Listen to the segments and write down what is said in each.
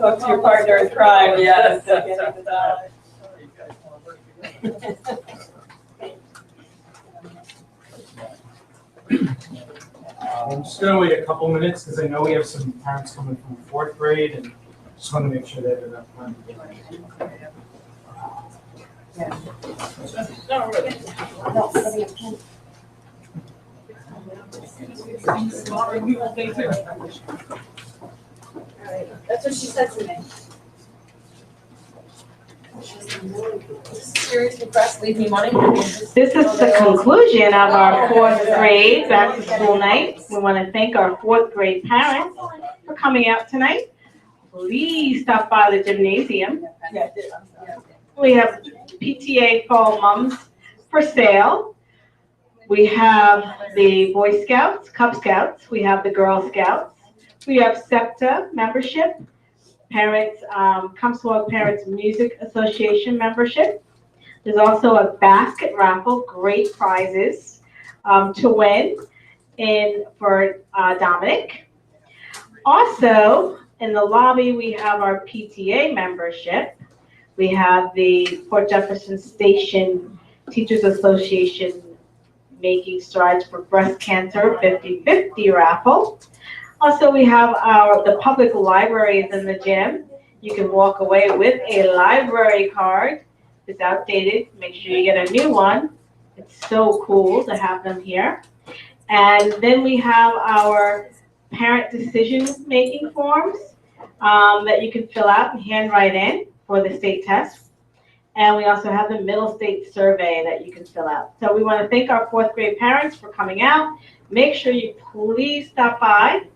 Talk to your partner in crime, yes. I'm just going to wait a couple minutes because I know we have some parents coming from 4th grade and just want to make sure they have enough time to get That's what she said to me. Seriously, press, leave me money. This is the conclusion of our 4th grade back to school night. We want to thank our 4th grade parents for coming out tonight. Please stop by the gymnasium. We have PTA Fall Mums for sale. We have the Boy Scouts, Cub Scouts. We have the Girl Scouts. We have SEPTA membership. Parents, Comsewogue Parents Music Association membership. There's also a basket raffle, great prizes to win for Dominic. Also, in the lobby, we have our PTA membership. We have the Port Jefferson Station Teachers Association Making Strides for Breast Cancer 50/50 raffle. Also, we have the public libraries in the gym. You can walk away with a library card. It's outdated. Make sure you get a new one. It's so cool to have them here. And then we have our parent decision-making forms that you can fill out and handwrite in for the state test. And we also have the middle state survey that you can fill out. So we want to thank our 4th grade parents for coming out. Make sure you please stop by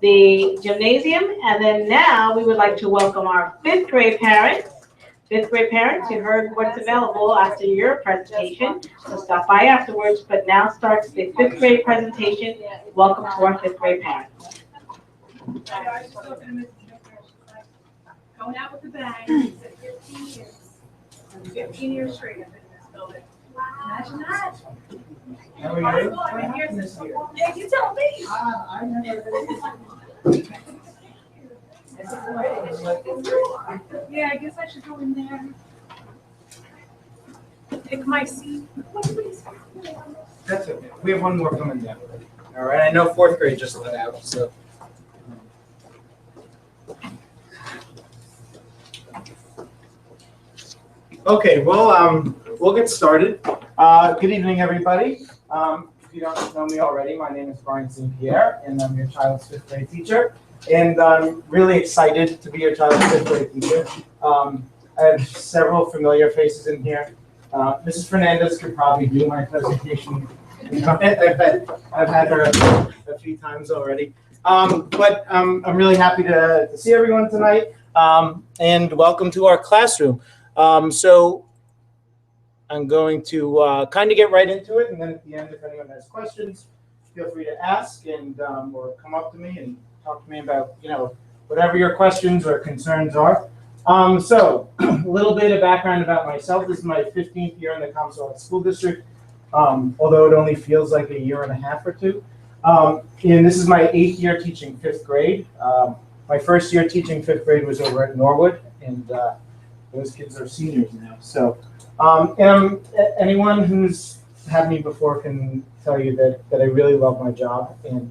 the gymnasium. And then now we would like to welcome our 5th grade parents. 5th grade parents, you heard what's available after your presentation. So stop by afterwards, but now starts the 5th grade presentation. Welcome to our 5th grade parents. Going out with a bang. 15 years. 15 years straight I've been in this building. Imagine that. How are you? I'm here this year. Yeah, you tell me. I never. Yeah, I guess I should go in there. Take my seat. That's okay. We have one more coming down. All right. I know 4th grade just let out, so. Okay, well, we'll get started. Good evening, everybody. If you don't know me already, my name is Brian St. Pierre, and I'm your child's 5th grade teacher. And I'm really excited to be your child's 5th grade teacher. I have several familiar faces in here. Mrs. Fernandez could probably do my presentation. I've had her a few times already. But I'm really happy to see everyone tonight, and welcome to our classroom. So I'm going to kind of get right into it, and then at the end, if anyone has questions, feel free to ask and or come up to me and talk to me about, whatever your questions or concerns are. So a little bit of background about myself. This is my 15th year in the Comsewogue School District, although it only feels like a year and a half or two. And this is my 8th year teaching 5th grade. My first year teaching 5th grade was over at Norwood, and those kids are seniors now. So anyone who's had me before can tell you that I really love my job, and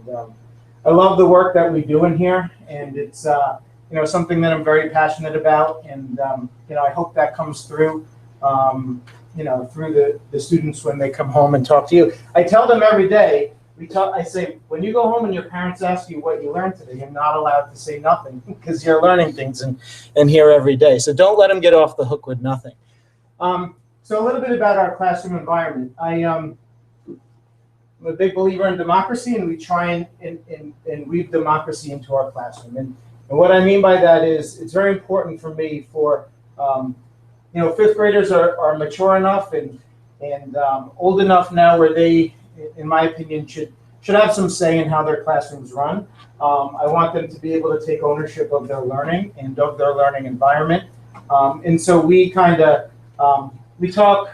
I love the work that we do in here, and it's something that I'm very passionate about, and I hope that comes through through the students when they come home and talk to you. I tell them every day, I say, when you go home and your parents ask you what you learned today, you're not allowed to say nothing because you're learning things and here every day. So don't let them get off the hook with nothing. So a little bit about our classroom environment. I'm a big believer in democracy, and we try and weave democracy into our classroom. And what I mean by that is it's very important for me for You know, fifth graders are mature enough and old enough now where they, in my opinion, should have some say in how their classrooms run. I want them to be able to take ownership of their learning and of their learning environment. And so we kind of, we talk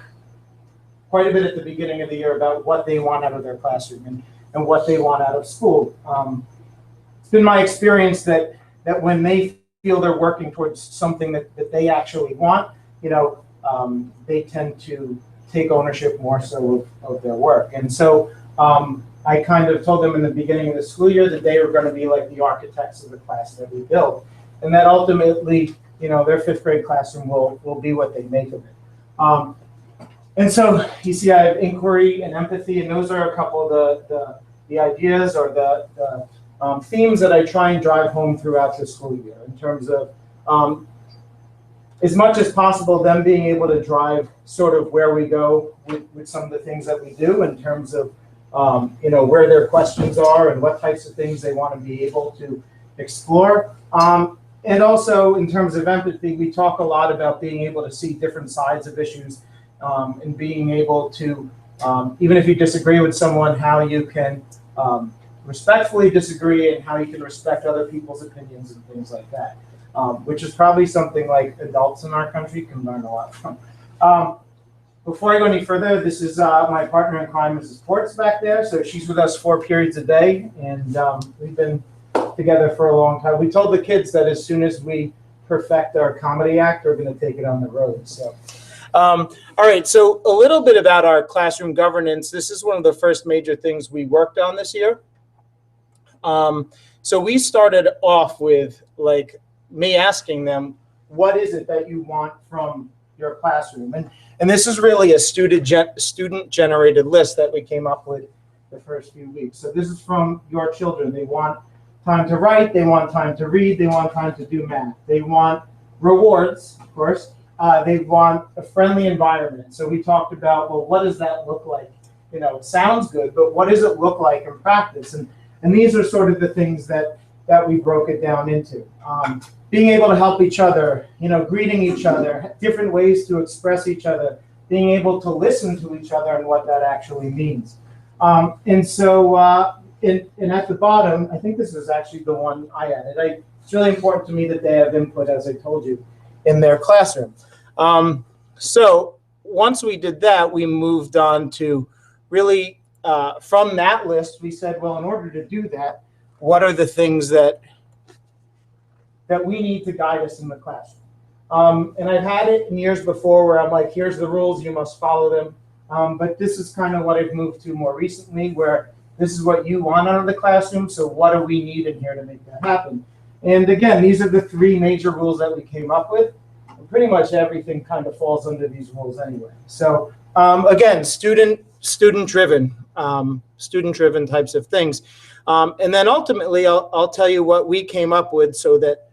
quite a bit at the beginning of the year about what they want out of their classroom and what they want out of school. It's been my experience that when they feel they're working towards something that they actually want, you know, they tend to take ownership more so of their work. And so I kind of told them in the beginning of the school year that they were going to be like the architects of the class that we build, and that ultimately, you know, their fifth grade classroom will be what they make of it. And so you see, I have inquiry and empathy, and those are a couple of the ideas or the themes that I try and drive home throughout the school year in terms of as much as possible, them being able to drive sort of where we go with some of the things that we do in terms of, you know, where their questions are and what types of things they want to be able to explore. And also in terms of empathy, we talk a lot about being able to see different sides of issues and being able to, even if you disagree with someone, how you can respectfully disagree and how you can respect other people's opinions and things like that. Which is probably something like adults in our country can learn a lot from. Before I go any further, this is my partner in crime, Mrs. Ports, back there. So she's with us 4 periods a day, and we've been together for a long time. We told the kids that as soon as we perfect our comedy act, we're going to take it on the road. So, all right, so a little bit about our classroom governance. This is one of the first major things we worked on this year. So we started off with like me asking them, what is it that you want from your classroom? And this is really a student-generated list that we came up with the first few weeks. So this is from your children. They want time to write, they want time to read, they want time to do math. They want rewards, of course. They want a friendly environment. So we talked about, well, what does that look like? You know, it sounds good, but what does it look like in practice? And these are sort of the things that we broke it down into. Being able to help each other, you know, greeting each other, different ways to express each other, being able to listen to each other and what that actually means. And so and at the bottom, I think this is actually the one I added. It's really important to me that they have input, as I told you, in their classroom. So once we did that, we moved on to really, from that list, we said, well, in order to do that, what are the things that we need to guide us in the classroom? And I've had it in years before where I'm like, here's the rules, you must follow them. But this is kind of what I've moved to more recently, where this is what you want out of the classroom, so what do we need in here to make that happen? And again, these are the 3 major rules that we came up with. And pretty much everything kind of falls under these rules anyway. So again, student-driven types of things. And then ultimately, I'll tell you what we came up with so that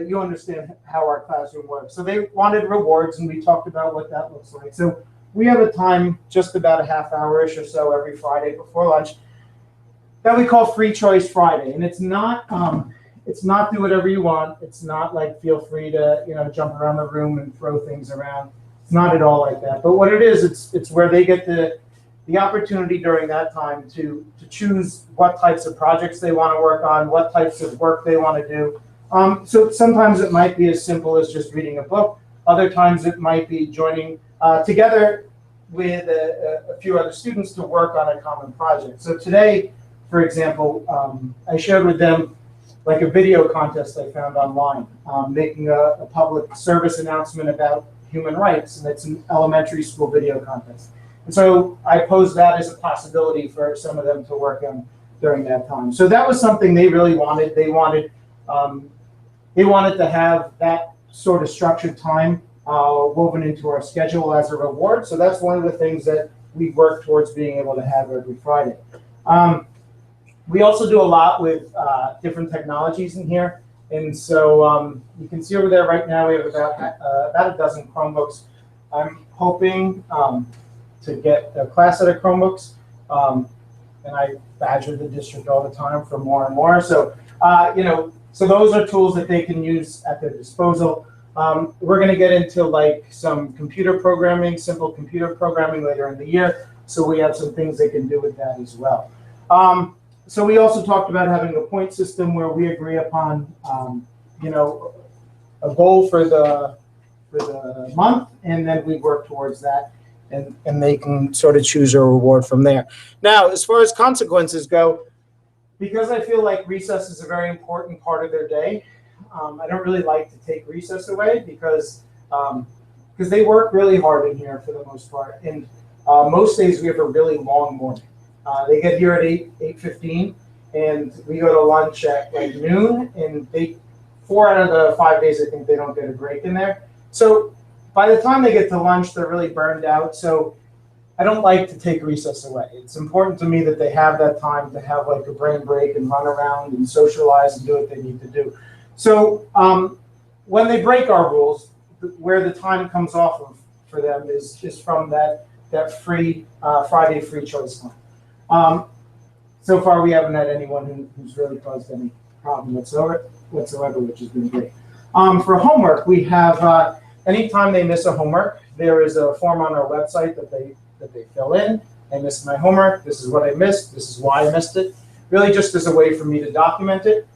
you understand how our classroom works. So they wanted rewards, and we talked about what that looks like. So we have a time, just about a half hour-ish or so every Friday before lunch, that we call Free Choice Friday. And it's not do whatever you want. It's not like feel free to, you know, jump around the room and throw things around. It's not at all like that. But what it is, it's where they get the opportunity during that time to choose what types of projects they want to work on, what types of work they want to do. So sometimes it might be as simple as just reading a book. Other times it might be joining together with a few other students to work on a common project. So today, for example, I shared with them like a video contest I found online, making a public service announcement about human rights, and it's an elementary school video contest. And so I posed that as a possibility for some of them to work on during that time. So that was something they really wanted. They wanted to have that sort of structured time woven into our schedule as a reward. So that's one of the things that we work towards being able to have every Friday. We also do a lot with different technologies in here. And so you can see over there right now we have about a dozen Chromebooks. I'm hoping to get a class set of Chromebooks. And I badger the district all the time for more and more. So, you know, so those are tools that they can use at their disposal. We're going to get into like some computer programming, simple computer programming later in the year. So we have some things they can do with that as well. So we also talked about having a point system where we agree upon, you know, a goal for the month, and then we work towards that, and they can sort of choose a reward from there. Now, as far as consequences go, because I feel like recess is a very important part of their day, I don't really like to take recess away because they work really hard in here for the most part, and most days we have a really long morning. They get here at 8:15, and we go to lunch at like noon, and 4 out of the 5 days I think they don't get a break in there. So by the time they get to lunch, they're really burned out. So I don't like to take recess away. It's important to me that they have that time to have like a brain break and run around and socialize and do what they need to do. So when they break our rules, where the time comes off of for them is just from that free Friday free choice time. So far, we haven't had anyone who's really caused any problem whatsoever, which has been great. For homework, we have anytime they miss a homework, there is a form on our website that they fill in. I missed my homework. This is what I missed. This is why I missed it. Really, just as a way for me to document it.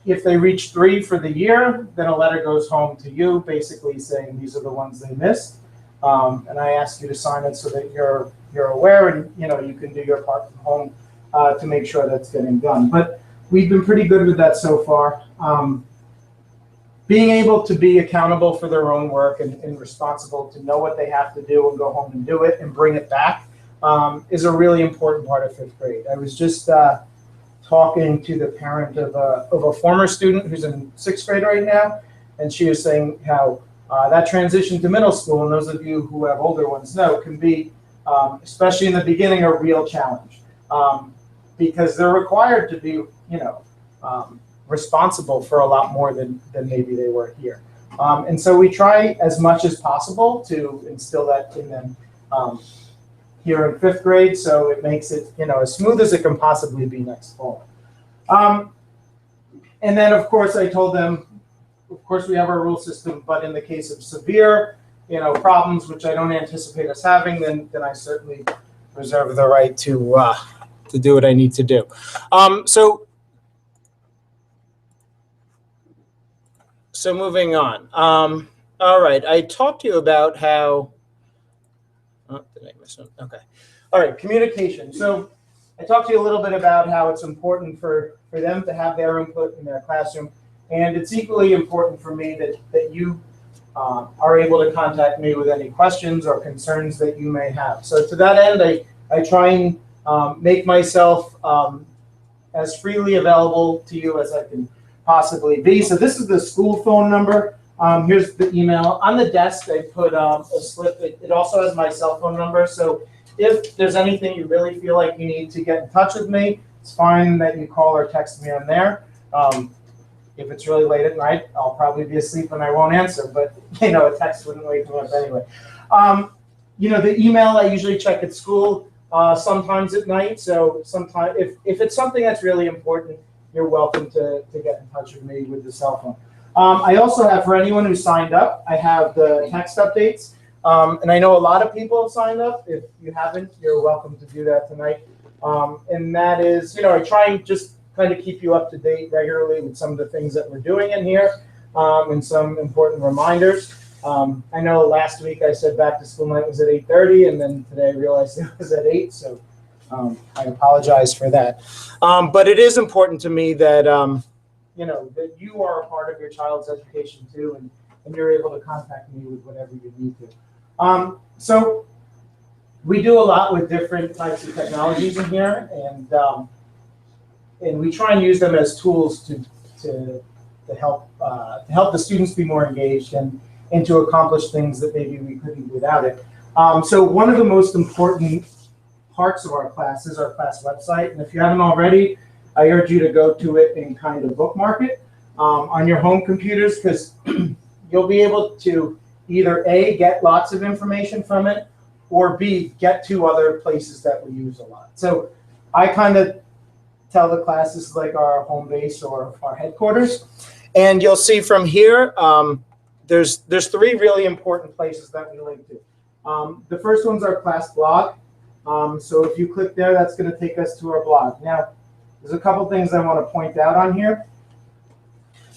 If they reach 3 for the year, then a letter goes home to you, basically saying these are the ones they missed. And I ask you to sign it so that you're aware, and you can do your part from home to make sure that's getting done. But we've been pretty good with that so far. Being able to be accountable for their own work and responsible to know what they have to do and go home and do it and bring it back is a really important part of 5th grade. I was just talking to the parent of a former student who's in 6th grade right now, and she was saying how that transition to middle school, and those of you who have older ones know, can be, especially in the beginning, a real challenge because they're required to be, responsible for a lot more than maybe they were here. And so we try as much as possible to instill that in them here in 5th grade, so it makes it, as smooth as it can possibly be next fall. And then, of course, I told them, of course, we have our rule system, but in the case of severe, problems, which I don't anticipate us having, then I certainly reserve the right to do what I need to do. So moving on. All right, I talked to you about how. Oh, did I miss one? Okay. All right, communication. So I talked to you a little bit about how it's important for them to have their input in their classroom, and it's equally important for me that you are able to contact me with any questions or concerns that you may have. So to that end, I try and make myself as freely available to you as I can possibly be. So this is the school phone number. Here's the email. On the desk, I put a slip. It also has my cell phone number. So if there's anything you really feel like you need to get in touch with me, it's fine that you call or text me on there. If it's really late at night, I'll probably be asleep and I won't answer, but a text wouldn't wake me up anyway. The email I usually check at school sometimes at night. So sometimes if it's something that's really important, you're welcome to get in touch with me with the cell phone. I also have, for anyone who signed up, I have the text updates. And I know a lot of people have signed up. If you haven't, you're welcome to do that tonight. And that is, I try and just kind of keep you up to date regularly with some of the things that we're doing in here and some important reminders. I know last week I said back to school night was at 8:30, and then today I realized it was at 8, so I apologize for that. But it is important to me that, that you are a part of your child's education too, and you're able to contact me with whatever you need to. So we do a lot with different types of technologies in here, and we try and use them as tools to help the students be more engaged and to accomplish things that maybe we couldn't without it. So one of the most important parts of our class is our class website, and if you haven't already, I urge you to go to it and kind of bookmark it on your home computers, because you'll be able to either A, get lots of information from it, or B, get to other places that we use a lot. So I kind of tell the class this is like our home base or our headquarters. And you'll see from here, there's three really important places that we link to. The first one's our class blog. So if you click there, that's going to take us to our blog. Now, there's a couple things I want to point out on here.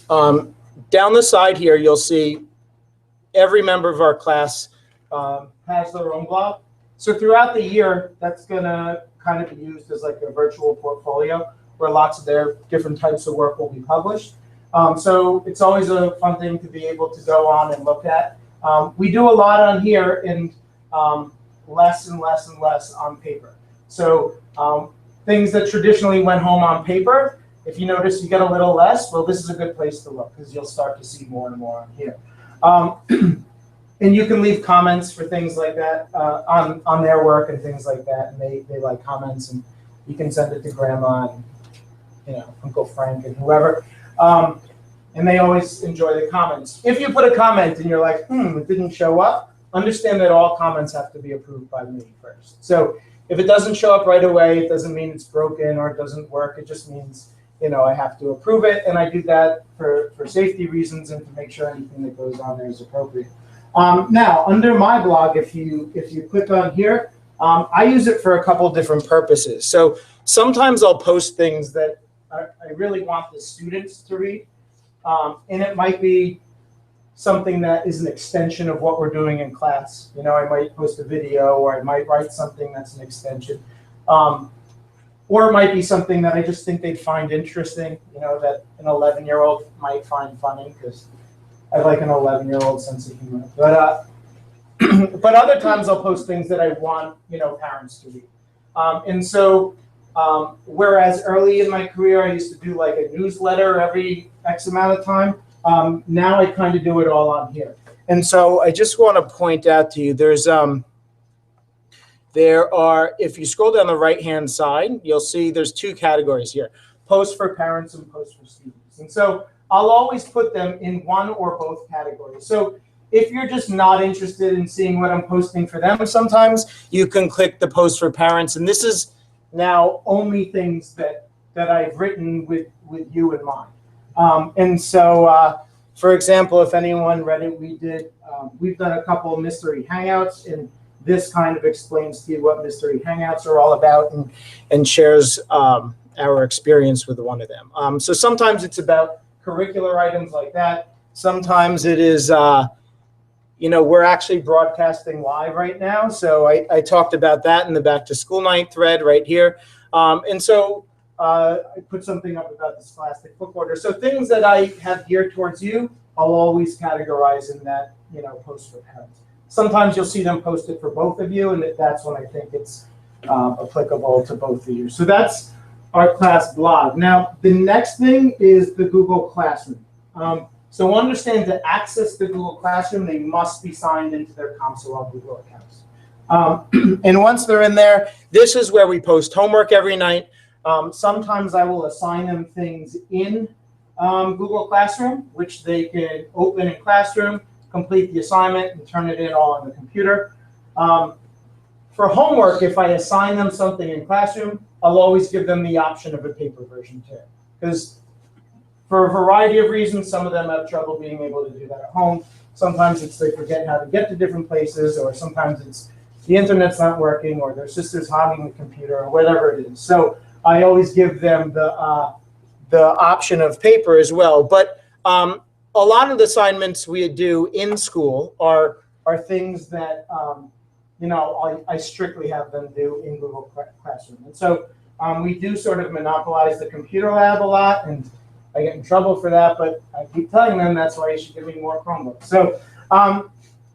Down the side here, you'll see every member of our class has their own blog. So throughout the year, that's going to kind of be used as like a virtual portfolio where lots of their different types of work will be published. So it's always a fun thing to be able to go on and look at. We do a lot on here and less and less and less on paper. So things that traditionally went home on paper, if you notice you get a little less, well, this is a good place to look because you'll start to see more and more on here. And you can leave comments for things like that on their work and things like that. And they like comments, and you can send it to Grandma and Uncle Frank and whoever. And they always enjoy the comments. If you put a comment and you're like, it didn't show up, understand that all comments have to be approved by me first. So if it doesn't show up right away, it doesn't mean it's broken or it doesn't work. It just means, I have to approve it. And I do that for safety reasons and to make sure anything that goes on there is appropriate. Now, under my blog, if you click on here, I use it for a couple different purposes. So sometimes I'll post things that I really want the students to read. And it might be something that is an extension of what we're doing in class. I might post a video, or I might write something that's an extension. Or it might be something that I just think they'd find interesting, that an 11-year-old might find funny, because I like an 11-year-old sense of humor. But other times I'll post things that I want, parents to read. And so whereas early in my career I used to do like a newsletter every X amount of time, now I kind of do it all on here. And so I just want to point out to you, there are, if you scroll down the right-hand side, you'll see there's two categories here, posts for parents and posts for students. And so I'll always put them in one or both categories. So if you're just not interested in seeing what I'm posting for them, sometimes you can click the post for parents. And this is now only things that I've written with you in mind. And so, for example, if anyone read it, we've done a couple of mystery hangouts, and this kind of explains to you what mystery hangouts are all about and shares our experience with one of them. So sometimes it's about curricular items like that. Sometimes it is, we're actually broadcasting live right now. So I talked about that in the back to school night thread right here. And so I put something up about the Scholastic Book Order. So things that I have geared towards you, I'll always categorize in that, post for parents. Sometimes you'll see them post it for both of you, and that's when I think it's applicable to both of you. So that's our class blog. Now, the next thing is the Google Classroom. So understand, to access the Google Classroom, they must be signed into their Comsewogue Google accounts. And once they're in there, this is where we post homework every night. Sometimes I will assign them things in Google Classroom, which they can open in Classroom, complete the assignment, and turn it in all on the computer. For homework, if I assign them something in Classroom, I'll always give them the option of a paper version too. Because for a variety of reasons, some of them have trouble being able to do that at home. Sometimes it's they forget how to get to different places, or sometimes it's the internet's not working, or their sister's hogging the computer, or whatever it is. So I always give them the option of paper as well. But a lot of the assignments we do in school are things that I strictly have them do in Google Classroom. And so we do sort of monopolize the computer lab a lot, and I get in trouble for that, but I keep telling them that's why you should give me more Chromebooks. So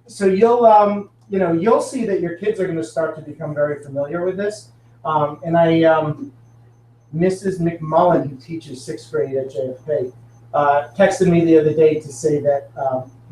so you'll see that your kids are going to start to become very familiar with this. And Mrs. McMullen, who teaches 6th grade at JFK, texted me the other day to say that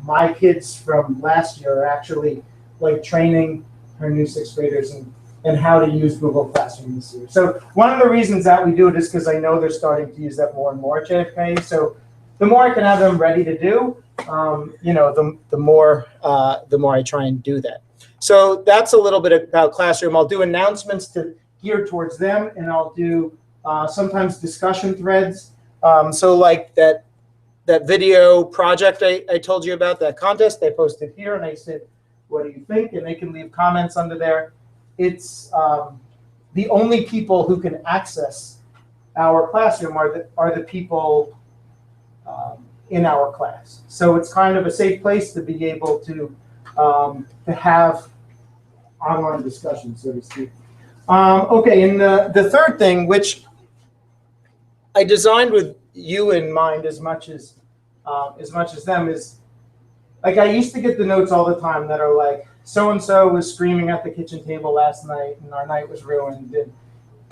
my kids from last year are actually like training her new 6th graders and how to use Google Classroom this year. So one of the reasons that we do it is because I know they're starting to use that more and more at JFK. So the more I can have them ready to do, the more I try and do that. So that's a little bit about Classroom. I'll do announcements geared towards them, and I'll do sometimes discussion threads. So like that that video project I told you about, that contest, I posted here, and I said, what do you think? And they can leave comments under there. It's the only people who can access our classroom are the people in our class. So it's kind of a safe place to be able to have online discussion, so to speak. Okay, and the third thing, which I designed with you in mind as much as them, is like I used to get the notes all the time that are like, so-and-so was screaming at the kitchen table last night and our night was ruined. And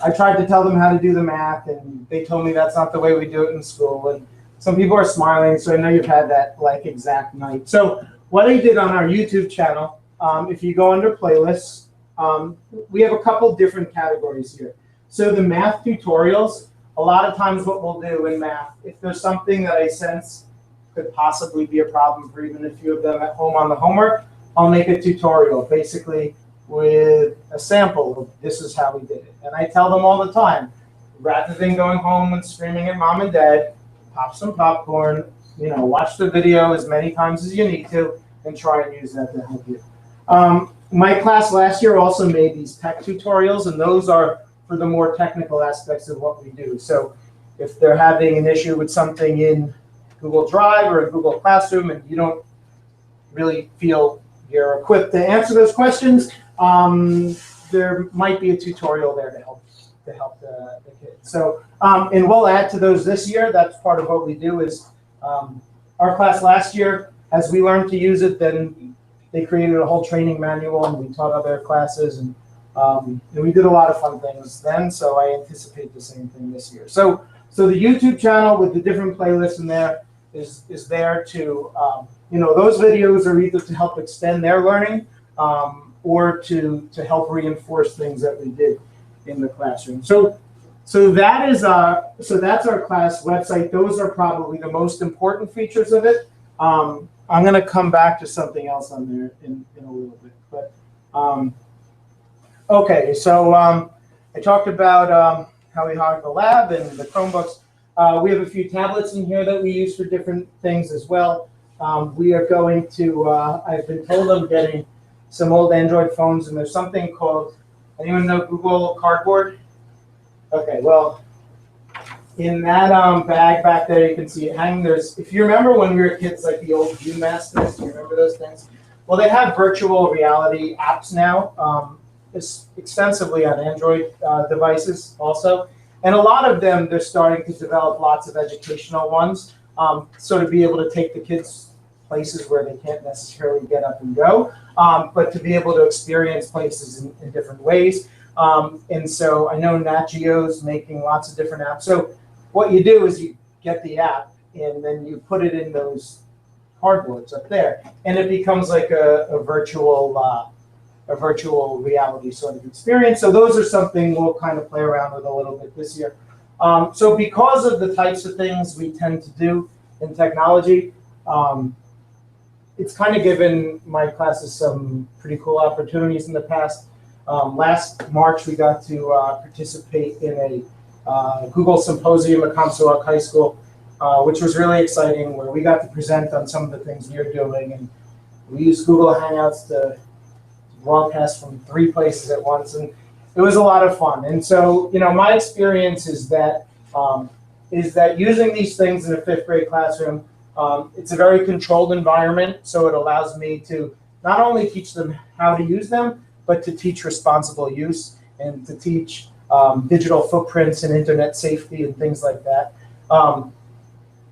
I tried to tell them how to do the math and they told me that's not the way we do it in school. And some people are smiling, so I know you've had that like exact night. So what I did on our YouTube channel, if you go under playlists, we have a couple different categories here. So the math tutorials, a lot of times what we'll do in math, if there's something that I sense could possibly be a problem for even a few of them at home on the homework, I'll make a tutorial basically with a sample of this is how we did it. And I tell them all the time, rather than going home and screaming at mom and dad, pop some popcorn, watch the video as many times as you need to, and try and use that to help you. My class last year also made these tech tutorials, and those are for the more technical aspects of what we do. So if they're having an issue with something in Google Drive or in Google Classroom and you don't really feel you're equipped to answer those questions, there might be a tutorial there to help the kids. So, and we'll add to those this year. That's part of what we do is our class last year, as we learned to use it, then they created a whole training manual and we taught other classes and we did a lot of fun things then. So I anticipate the same thing this year. So the YouTube channel with the different playlists in there is there to, those videos are either to help extend their learning or to help reinforce things that we did in the classroom. So that's our class website. Those are probably the most important features of it. I'm going to come back to something else on there in a little bit. But okay, so I talked about how we hog the lab and the Chromebooks. We have a few tablets in here that we use for different things as well. We are going to, I've been told I'm getting some old Android phones, and there's something called, anyone know Google Cardboard? Okay, well, in that bag back there, you can see it hanging. If you remember when we were kids, like the old Viewmasters, do you remember those things? Well, they have virtual reality apps now, extensively on Android devices also. And a lot of them, they're starting to develop lots of educational ones. So to be able to take the kids places where they can't necessarily get up and go, but to be able to experience places in different ways. And so I know Nat Geo's making lots of different apps. So what you do is you get the app and then you put it in those cardboards up there, and it becomes like a virtual reality sort of experience. So those are something we'll kind of play around with a little bit this year. So because of the types of things we tend to do in technology, it's kind of given my classes some pretty cool opportunities in the past. Last March, we got to participate in a Google symposium at Comsewogue High School, which was really exciting, where we got to present on some of the things we are doing. And we used Google Hangouts to broadcast from 3 places at once, and it was a lot of fun. And so, my experience is that using these things in a 5th grade classroom, it's a very controlled environment, so it allows me to not only teach them how to use them, but to teach responsible use and to teach digital footprints and internet safety and things like that.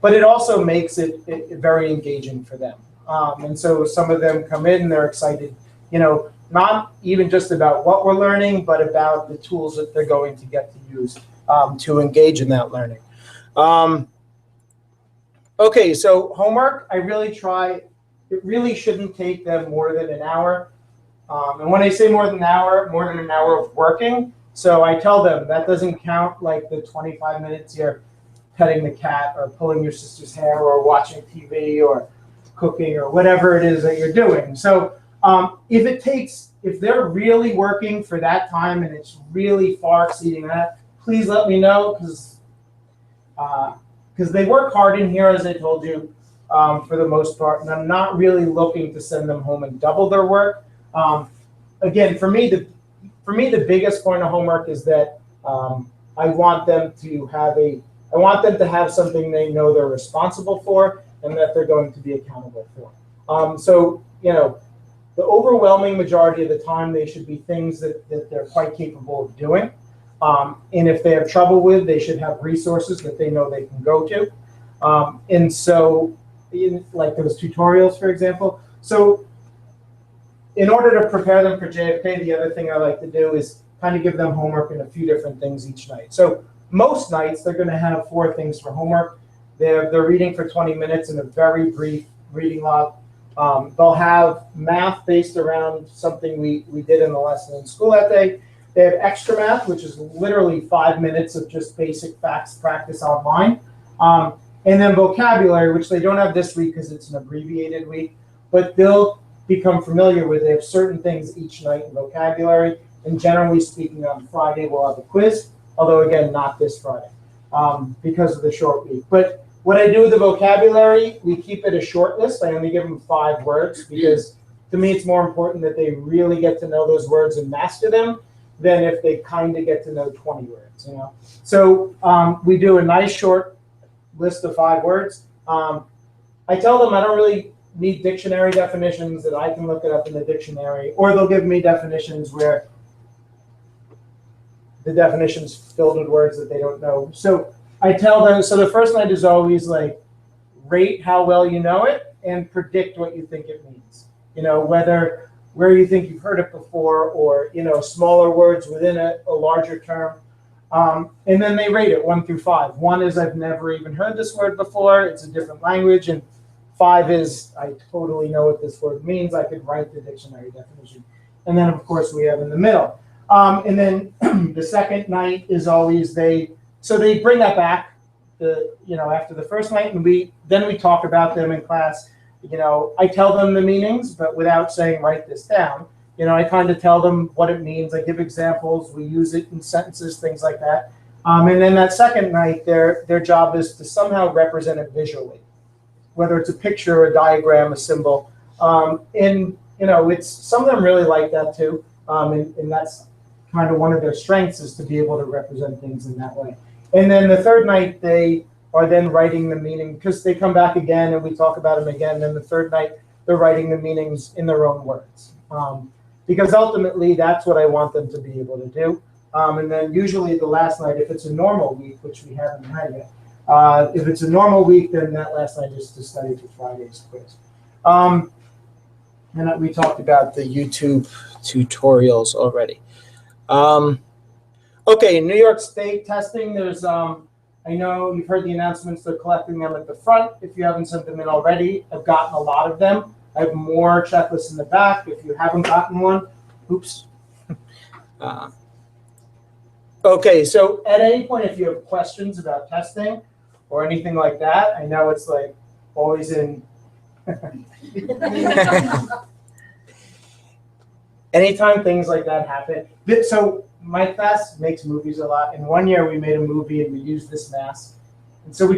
But it also makes it very engaging for them. And so some of them come in and they're excited, not even just about what we're learning, but about the tools that they're going to get to use to engage in that learning. Okay, so homework, I really try, it really shouldn't take them more than an hour. And when I say more than an hour of working. So I tell them that doesn't count like the 25 minutes you're petting the cat or pulling your sister's hair or watching TV or cooking or whatever it is that you're doing. So if they're really working for that time and it's really far exceeding that, please let me know, because because they work hard in here, as I told you, for the most part, and I'm not really looking to send them home and double their work. Again, for me, the biggest point of homework is that I want them to have something they know they're responsible for and that they're going to be accountable for. So, you know, the overwhelming majority of the time, they should be things that they're quite capable of doing. And if they have trouble with, they should have resources that they know they can go to. And so, like those tutorials, for example. So in order to prepare them for JFK, the other thing I like to do is kind of give them homework in a few different things each night. So most nights, they're going to have 4 things for homework. They're reading for 20 minutes in a very brief reading log. They'll have math based around something we did in the lesson in school that day. They have XtraMath, which is literally 5 minutes of just basic facts practice online. And then vocabulary, which they don't have this week because it's an abbreviated week, but they'll become familiar with. They have certain things each night in vocabulary. And generally speaking, on Friday, we'll have a quiz, although again, not this Friday because of the short week. But what I do with the vocabulary, we keep it a short list. I only give them 5 words because to me, it's more important that they really get to know those words and master them than if they kind of get to know 20 words, you know. So we do a nice short list of 5 words. I tell them I don't really need dictionary definitions, that I can look it up in the dictionary, or they'll give me definitions where the definition's filled with words that they don't know. So I tell them, so the first night is always like, rate how well you know it and predict what you think it means. You know, where you think you've heard it before, or, you know, smaller words within a larger term. And then they rate it 1 through 5. 1 is I've never even heard this word before. It's a different language. And 5 is I totally know what this word means. I could write the dictionary definition. And then, of course, we have in the middle. And then the second night is always they bring that back, after the first night, and we talk about them in class. You know, I tell them the meanings, but without saying write this down. You know, I kind of tell them what it means. I give examples. We use it in sentences, things like that. And then that second night, their job is to somehow represent it visually, whether it's a picture, a diagram, a symbol. And you know, it's some of them really like that too. And that's kind of one of their strengths, is to be able to represent things in that way. And then the third night, they are then writing the meaning, because they come back again and we talk about them again. And then the third night, they're writing the meanings in their own words. Because ultimately, that's what I want them to be able to do. And then usually the last night, if it's a normal week, which we haven't had yet, if it's a normal week, then that last night is to study for Friday's quiz. And we talked about the YouTube tutorials already. Okay, New York State testing, there's, I know you've heard the announcements, they're collecting them at the front. If you haven't sent them in already, I've gotten a lot of them. I have more checklists in the back. If you haven't gotten one, oops. Okay, so at any point, if you have questions about testing or anything like that, I know it's like always in. Anytime things like that happen. So my class makes movies a lot. And one year we made a movie and we used this mask. And so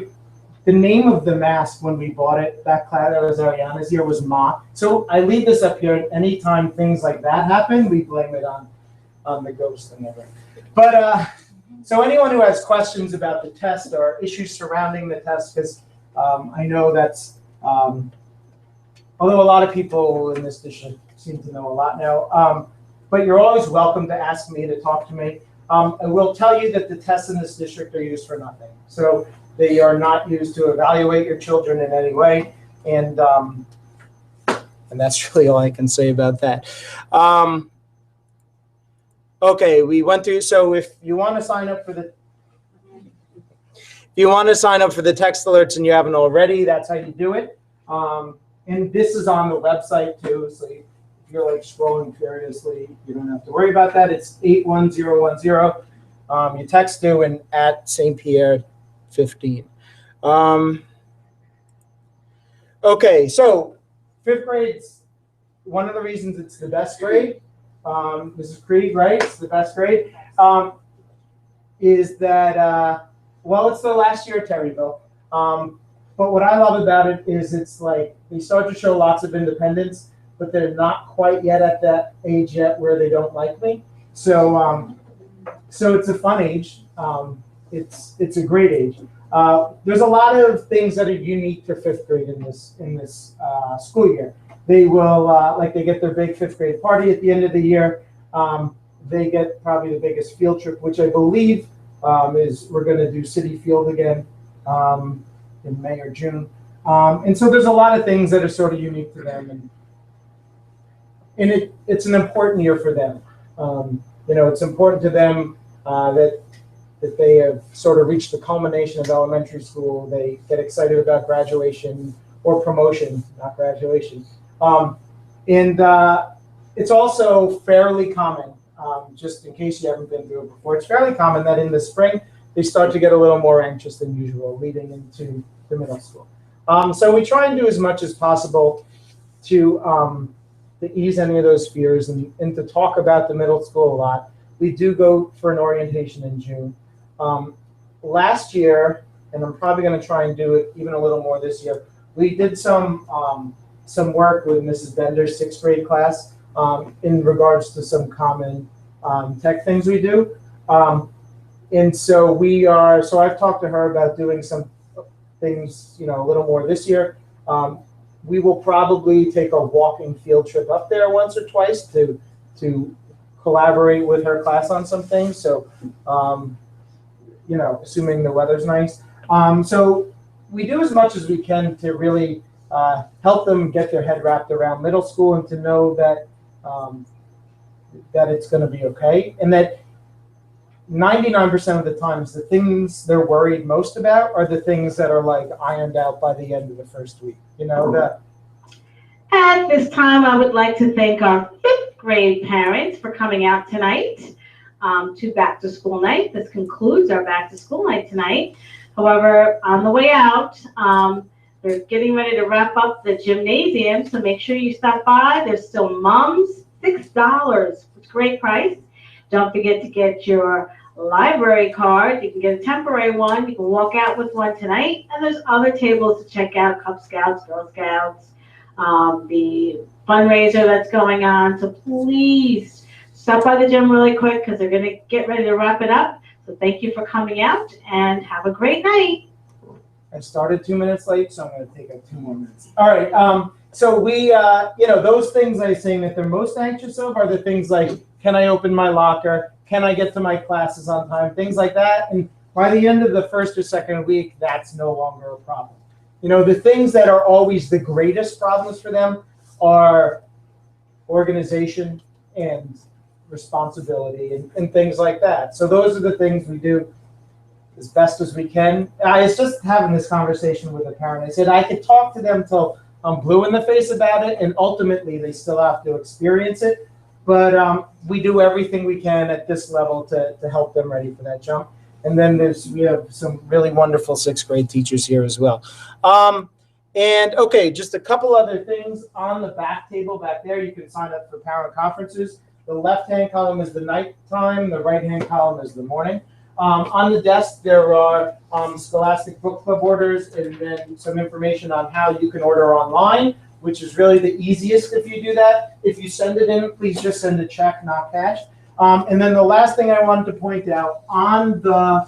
the name of the mask when we bought it, that class, that was Ariana's year, was Ma. So I leave this up here. Anytime things like that happen, we blame it on the ghost and everything. But so anyone who has questions about the test or issues surrounding the test, because I know that's, although a lot of people in this district seem to know a lot now, but you're always welcome to ask me, to talk to me. I will tell you that the tests in this district are used for nothing. So they are not used to evaluate your children in any way. And that's really all I can say about that. Okay, we went through, so if you want to sign up for the text alerts and you haven't already, that's how you do it. And this is on the website too, so if you're like scrolling furiously, you don't have to worry about that. It's 81010. You text to and at St. Pierre 15. Okay, so 5th grade's one of the reasons it's the best grade. Mrs. Creed, right? It's the best grade. Is that, well, it's the last year at Terryville. But what I love about it is it's like they start to show lots of independence, but they're not quite yet at that age yet where they don't like me. So so it's a fun age. It's a great age. There's a lot of things that are unique to fifth grade in this school year. They will like they get their big fifth grade party at the end of the year. They get probably the biggest field trip, which I believe is we're going to do City Field again in May or June. And so there's a lot of things that are sort of unique to them, and it's an important year for them. You know, it's important to them that they have sort of reached the culmination of elementary school. They get excited about graduation or promotion, not graduation. And it's also fairly common, just in case you haven't been through it before, it's fairly common that in the spring, they start to get a little more anxious than usual leading into the middle school. So we try and do as much as possible to ease any of those fears and to talk about the middle school a lot. We do go for an orientation in June. Last year, and I'm probably going to try and do it even a little more this year, we did some work with Mrs. Bender's sixth grade class in regards to some common tech things we do. And so I've talked to her about doing some things, you know, a little more this year. We will probably take a walking field trip up there once or twice to collaborate with her class on some things. So, you know, assuming the weather's nice. So we do as much as we can to really help them get their head wrapped around middle school and to know that that it's going to be okay, and that 99% of the times the things they're worried most about are the things that are like ironed out by the end of the first week. You know that. At this time, I would like to thank our fifth grade parents for coming out tonight to back to school night. This concludes our back to school night tonight. However, on the way out, they're getting ready to wrap up the gymnasium, so make sure you stop by. There's still mums, $6, it's a great price. Don't forget to get your library card. You can get a temporary one. You can walk out with one tonight. And there's other tables to check out, Cub Scouts, Girl Scouts, the fundraiser that's going on. So please stop by the gym really quick because they're going to get ready to wrap it up. So thank you for coming out and have a great night. I started 2 minutes late, so I'm going to take up 2 more minutes. All right. So we, you know, those things I say that they're most anxious of are the things like, can I open my locker? Can I get to my classes on time? Things like that. And by the end of the first or second week, that's no longer a problem. You know, the things that are always the greatest problems for them are organization and responsibility and things like that. So those are the things we do as best as we can. I was just having this conversation with a parent. I said I could talk to them till I'm blue in the face about it, and ultimately they still have to experience it. But we do everything we can at this level to help them ready for that jump. And then we have some really wonderful sixth grade teachers here as well. And okay, just a couple other things on the back table back there. You can sign up for parent conferences. The left-hand column is the nighttime. The right-hand column is the morning. On the desk, there are Scholastic Book Club orders and then some information on how you can order online, which is really the easiest if you do that. If you send it in, please just send a check, not cash. And then the last thing I wanted to point out, on the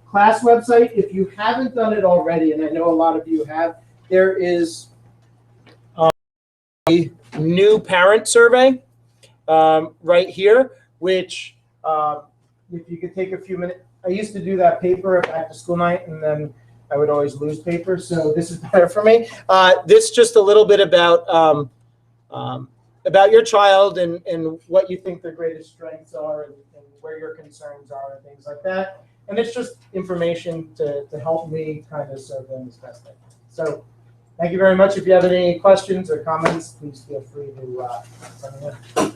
class website, if you haven't done it already, and I know a lot of you have, there is a new parent survey right here, which if you could take a few minutes. I used to do that paper at back to school night, and then I would always lose paper, so this is better for me. This just a little bit about your child and what you think their greatest strengths are and where your concerns are and things like that. And it's just information to help me kind of serve them as best I can. So thank you very much. If you have any questions or comments, please feel free to let me know.